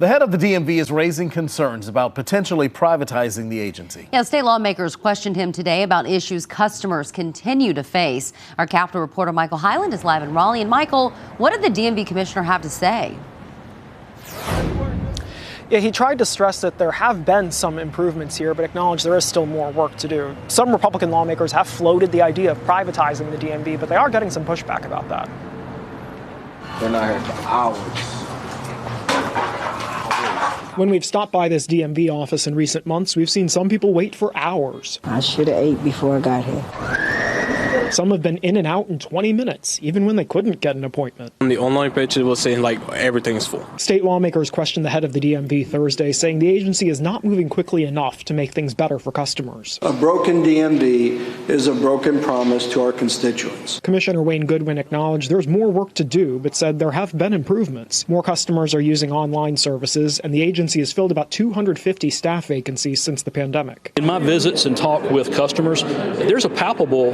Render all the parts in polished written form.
The head of the DMV is raising concerns about potentially privatizing the agency. Yeah, state lawmakers questioned him today about issues customers continue to face. Our Capitol reporter Michael Hyland is live in Raleigh. And Michael, what did the DMV commissioner have to say? Yeah, he tried to stress that there have been some improvements here, but acknowledged there is still more work to do. Some Republican lawmakers have floated the idea of privatizing the DMV, but they are getting some pushback about that. They're not here for hours. When we've stopped by this DMV office in recent months, we've seen some people wait for hours. I should have ate before I got here. Some have been in and out in 20 minutes, even when they couldn't get an appointment. On the online page, it was saying like everything's full. State lawmakers questioned the head of the DMV Thursday, saying the agency is not moving quickly enough to make things better for customers. A broken DMV is a broken promise to our constituents. Commissioner Wayne Goodwin acknowledged there's more work to do, but said there have been improvements. More customers are using online services, and the agency has filled about 250 staff vacancies since the pandemic. In my visits and talk with customers, there's a palpable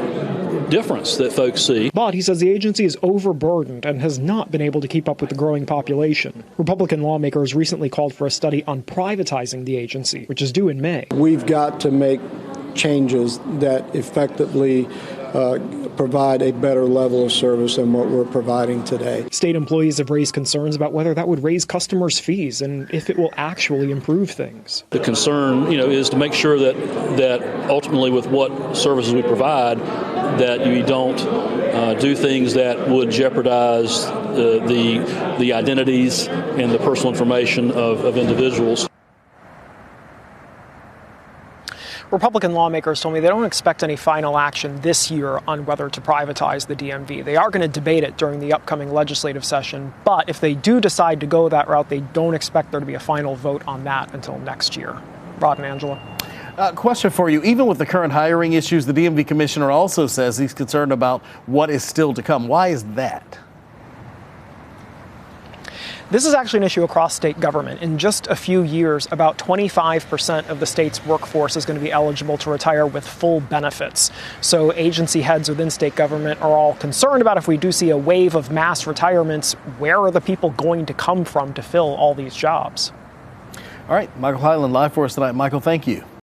difference that folks see. But he says the agency is overburdened and has not been able to keep up with the growing population. Republican lawmakers recently called for a study on privatizing the agency, which is due in May. We've got to make changes that effectively provide a better level of service than what we're providing today. State employees have raised concerns about whether that would raise customers' fees and if it will actually improve things. The concern, is to make sure that ultimately with what services we provide, that you don't do things that would jeopardize the identities and the personal information of individuals. Republican lawmakers told me they don't expect any final action this year on whether to privatize the DMV. They are going to debate it during the upcoming legislative session, but if they do decide to go that route, they don't expect there to be a final vote on that until next year. Rod and Angela. Question for you. Even with the current hiring issues, the DMV commissioner also says he's concerned about what is still to come. Why is that? This is actually an issue across state government. In just a few years, about 25% of the state's workforce is going to be eligible to retire with full benefits. So agency heads within state government are all concerned about if we do see a wave of mass retirements, where are the people going to come from to fill all these jobs? All right, Michael Hyland live for us tonight. Michael, thank you.